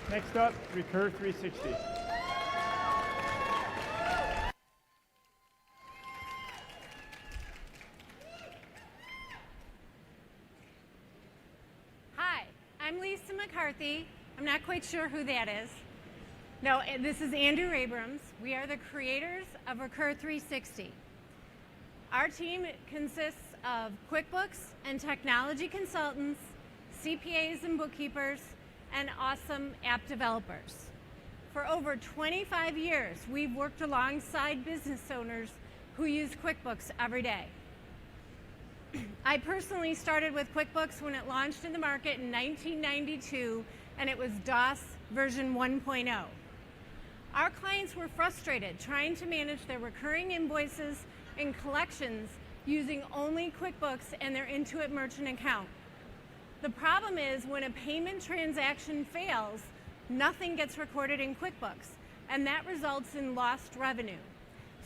Next up, Recur360. Hi, I'm Lisa McCarthy. I'm not quite sure who that is. No, this is Andrew Abrams. We are the creators of Recur360. Our team consists of QuickBooks and technology consultants, CPAs and bookkeepers, and awesome app developers. For over 25 years, we've worked alongside business owners who use QuickBooks every day. I personally started with QuickBooks when it launched in the market in 1992, and it was DOS version 1.0. Our clients were frustrated trying to manage their recurring invoices and collections using only QuickBooks and their Intuit merchant account. The problem is when a payment transaction fails, nothing gets recorded in QuickBooks, and that results in lost revenue.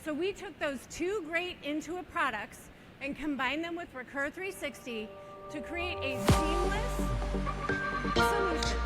So we took those two great Intuit products and combined them with Recur360 to create a seamless solution.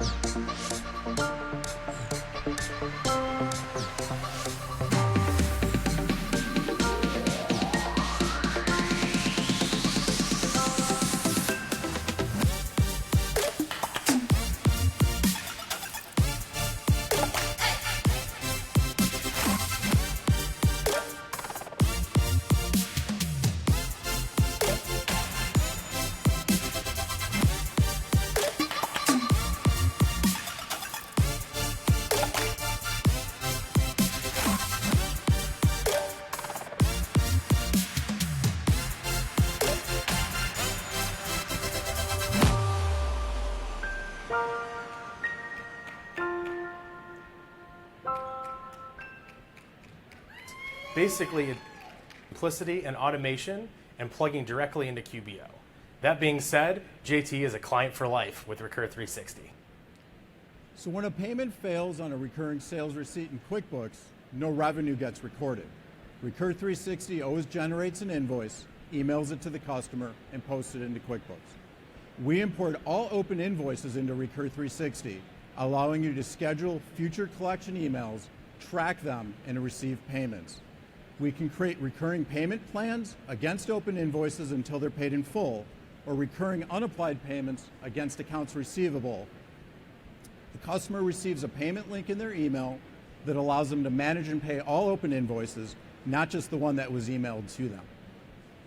Basically, it's simplicity and automation and plugging directly into QBO. That being said, JT is a client for life with Recur360. So when a payment fails on a recurring sales receipt in QuickBooks, no revenue gets recorded. Recur360 always generates an invoice, emails it to the customer, and posts it into QuickBooks. We import all open invoices into Recur360, allowing you to schedule future collection emails, track them, and receive payments. We can create recurring payment plans against open invoices until they're paid in full, or recurring unapplied payments against accounts receivable. The customer receives a payment link in their email that allows them to manage and pay all open invoices, not just the one that was emailed to them.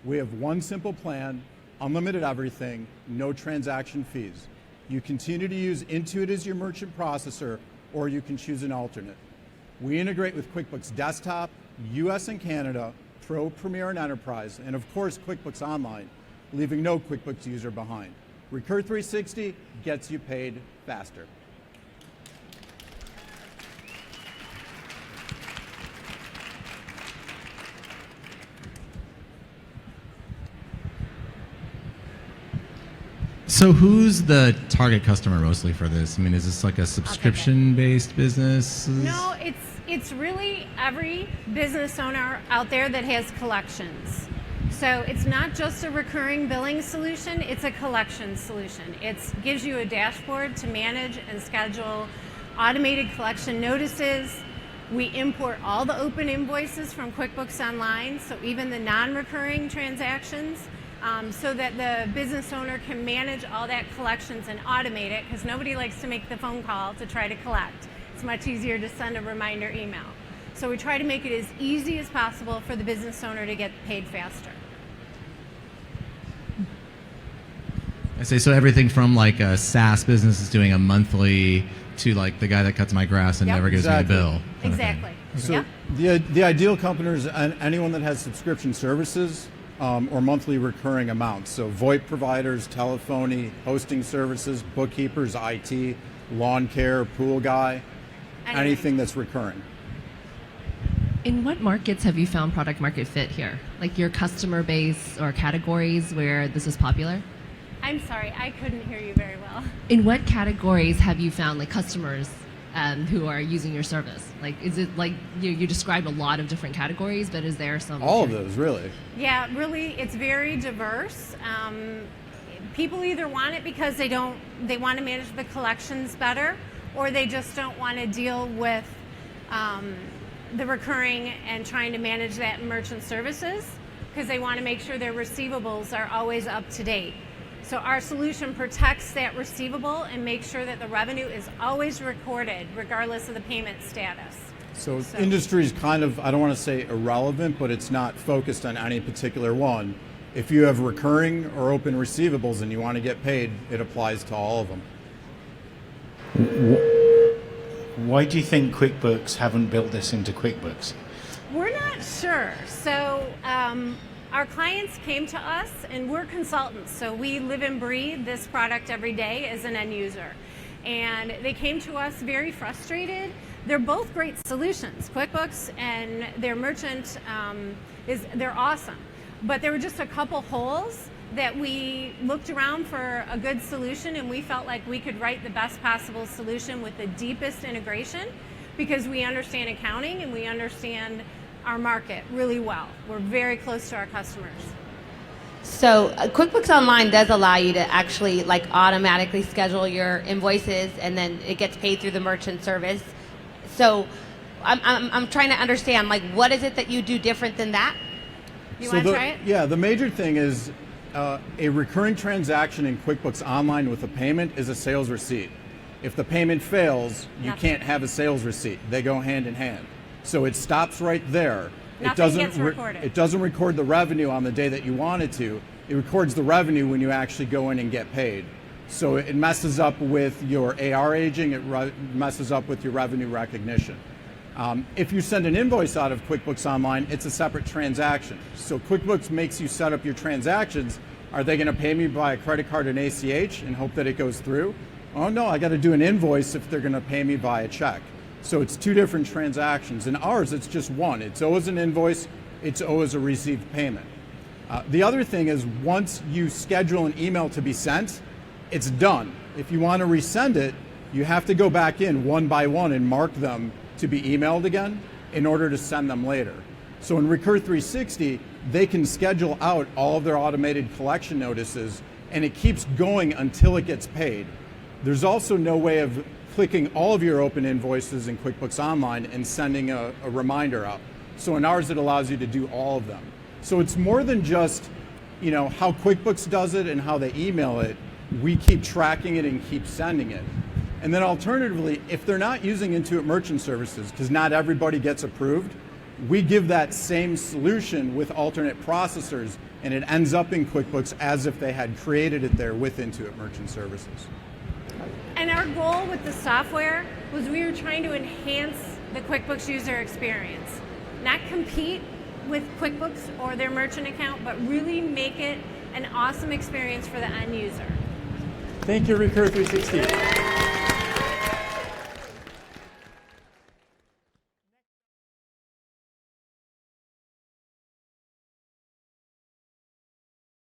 We have one simple plan, unlimited everything, no transaction fees. You continue to use Intuit as your merchant processor, or you can choose an alternate. We integrate with QuickBooks Desktop, US and Canada, Pro, Premier, and Enterprise, and of course QuickBooks Online, leaving no QuickBooks user behind. Recur360 gets you paid faster. So who's the target customer mostly for this? I mean, is this like a subscription-based business? No, it's really every business owner out there that has collections. So it's not just a recurring billing solution, it's a collection solution. It gives you a dashboard to manage and schedule automated collection notices. We import all the open invoices from QuickBooks Online, so even the non-recurring transactions, so that the business owner can manage all that collections and automate it, because nobody likes to make the phone call to try to collect. It's much easier to send a reminder email. So we try to make it as easy as possible for the business owner to get paid faster. I say, so everything from like a SaaS business is doing a monthly to like the guy that cuts my grass and never gives me a bill. Exactly. So the ideal company is anyone that has subscription services or monthly recurring amounts. So VoIP providers, telephony, hosting services, bookkeepers, IT, lawn care, pool guy, anything that's recurring. In what markets have you found product market fit here? Like your customer base or categories where this is popular? I'm sorry, I couldn't hear you very well. In what categories have you found like customers who are using your service? Like, is it like you described a lot of different categories, but is there some? All of those, really. Yeah, really, it's very diverse. People either want it because they want to manage the collections better, or they just don't want to deal with the recurring and trying to manage that in merchant services because they want to make sure their receivables are always up to date. So our solution protects that receivable and makes sure that the revenue is always recorded regardless of the payment status. So industry is kind of, I don't want to say irrelevant, but it's not focused on any particular one. If you have recurring or open receivables and you want to get paid, it applies to all of them. Why do you think QuickBooks haven't built this into QuickBooks? We're not sure. So our clients came to us, and we're consultants, so we live and breathe this product every day as an end user. And they came to us very frustrated. They're both great solutions. QuickBooks and their merchant, they're awesome. But there were just a couple holes that we looked around for a good solution, and we felt like we could write the best possible solution with the deepest integration because we understand accounting and we understand our market really well. We're very close to our customers. So QuickBooks Online does allow you to actually like automatically schedule your invoices, and then it gets paid through the merchant service. So I'm trying to understand, like, what is it that you do different than that? You want to try it? Yeah, the major thing is a recurring transaction in QuickBooks Online with a payment is a sales receipt. If the payment fails, you can't have a sales receipt. They go hand in hand. So it stops right there. Nothing gets recorded. It doesn't record the revenue on the day that you want it to. It records the revenue when you actually go in and get paid. So it messes up with your AR aging, it messes up with your revenue recognition. If you send an invoice out of QuickBooks Online, it's a separate transaction. So QuickBooks makes you set up your transactions. Are they going to pay me by a credit card and ACH and hope that it goes through? Oh no, I got to do an invoice if they're going to pay me by a check. So it's two different transactions. In ours, it's just one. It's always an invoice. It's always a received payment. The other thing is once you schedule an email to be sent, it's done. If you want to resend it, you have to go back in one by one and mark them to be emailed again in order to send them later. So in Recur360, they can schedule out all of their automated collection notices, and it keeps going until it gets paid. There's also no way of clicking all of your open invoices in QuickBooks Online and sending a reminder out. So in ours, it allows you to do all of them. So it's more than just, you know, how QuickBooks does it and how they email it. We keep tracking it and keep sending it. And then alternatively, if they're not using Intuit Merchant Services, because not everybody gets approved, we give that same solution with alternate processors, and it ends up in QuickBooks as if they had created it there with Intuit Merchant Services. And our goal with the software was we were trying to enhance the QuickBooks user experience, not compete with QuickBooks or their merchant account, but really make it an awesome experience for the end user. Thank you, Recur360.